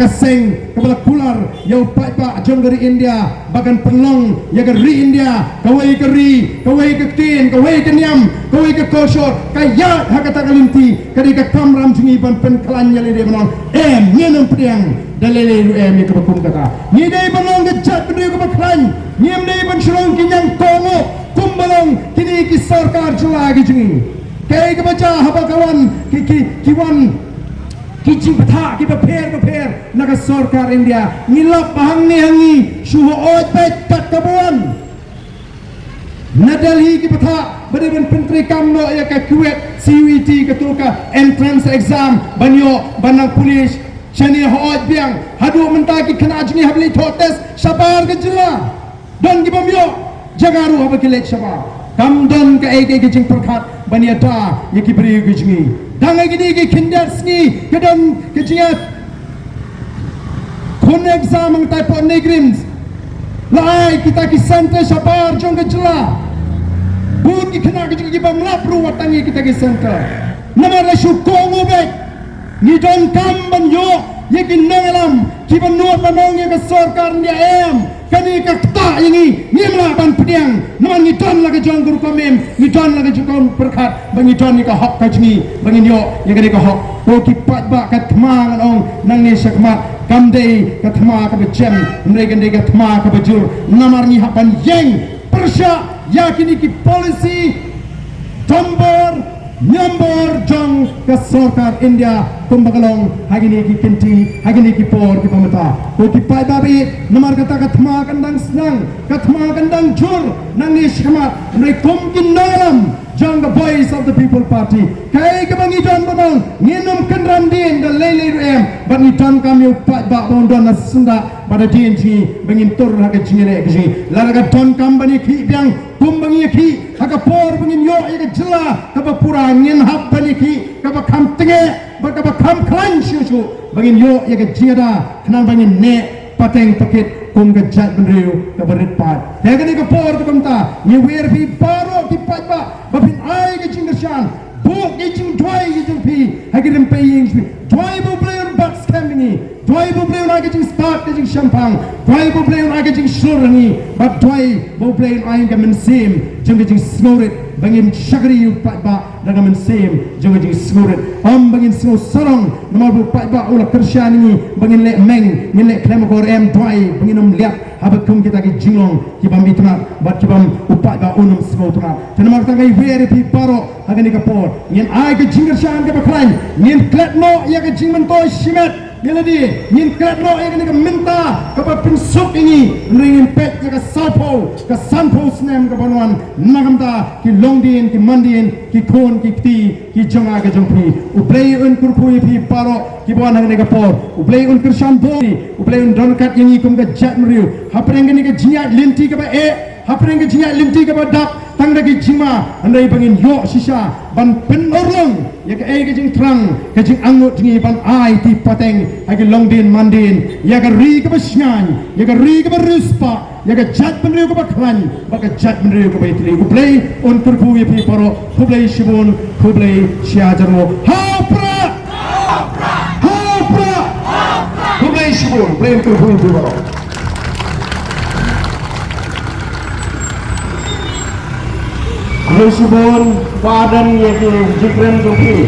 seng kepala kular ya upai-pa jong dari India bagan perlong ya geri India kawai ke tin kawai ke niam kawai ke kosor kaya hakata kalinti kadi ka kamram jungi ban pen kalanya le de menong nyenam priang dalele ni ke bakum kata ni dai balong ke jat bende ke baklan nyem dai ban shrong kinyang tongo kumbalong kini ki sarkar chula gi jungi kai ke baca haba kawan kiwan kicing peta kita per naga sarkar India ngilap bahang ni hangi suho ot bet kat kabuan nadalhi ki peta beriban penteri kamno ya ka Kuwait CUET ketuka entrance exam banyo banang polis shani hoot biang hadu mentaki kena ajni habli thotes sabar ke jela don ki bamyo jagaru haba kilet sabar kam don ka eke kicing perkhat baniata yaki beri gijmi dangai gini ke kindar sni kedon kejiat kun exam ang typo negrims lai kita ki center sabar jong kejela bun ki kena keji bang lapru watangi kita ki center nama rasu kongo bek ni don kam ban yo yekin nangalam ki ban nuat manong ye ke sarkar dia em kani ka kta ini nimla ban pediang naman ni don lagi jong guru komem ni don lagi jong perkhat bangi don ni ka hok kajni bangi yo ye kani ka hok o ki pat ba ka thma ong nang ni sakmat kamdei ka thma ka becem mereka dei ka thma ka bejur namar ni hapan yeng persya yakini ki policy tombor nyambor jong ke sarkar India kumbagalong hagini ki kinti hagini ki por ki pamata ko ki pai babi namar kata kathma kandang senang kathma kandang jur nang ni shkamat nai kum kin nalam jong the voice of the people party kai ka bangi don banong nginum kendram din the lele em bangi don kam yu pai ba bon don sunda pada din ji bangin tur haga jingere gi laraga don kam bani ki biang kum bangi ki haga por bangin yo ye jela ka pura ngin hab bani ki ka kam tenge ba kam klan shu bangin yo ye jira khnang bangin ne pateng pakit kum ga jat benriu ka berit pat he gani ka por ka kamta ni wer bi paro ki pat ba bapin ai ga jingashan bo ge jing dwai ge jing pi ha ge dem paying dwai bo play on box camping dwai bo play on ga jing start ge jing champang dwai bo play on ga jing shurani but dwai bo play on ai ga men sim jing ge jing snorit bangin shagri yu pat ba daga men sim jing ge jing snorit om bangin sno sarong nomor bo pat ba ula kersyani ni bangin le meng ni le klemokor em dwai bangin om liap habakum kita ki jinglong ki bam itna bat ki bam upat ba unum sno tna tenamar tangai vere pi paro agani ka por nyen ai ke jingar shan ke baklan nyen kletno ya ke jingman to shimet melodi nyen kletno ya ke minta ka pa pinsuk ini ringin pet ya ka salpo ka sanpo snem ka banwan nagamta ki longdin ki mandin ki kon ki ti ki jonga ka jongpi uplay un kurpui pi paro ki bon agani ka por uplay un kirshan bo uplay un donkat ini kum ka jat mriu hapreng ni ka jinya linti ka ba hapreng ka jinya linti ka ba dap tang dagi jima andai bangin yo sisa ban penorong ya ke ai ke jing trang ke jing angut ni ban ai ti pateng agi longdin mandin ya ke ri ke basnyan ya ke ri ke beruspa ya ke jat benriu ke baklan ba ke jat benriu ke baitri ku play on kurpu ye pi paro ku play shibun ku play shiajaro hapra ku play shibun play kurpu ye pi paro Resibon padan ye jikren tupi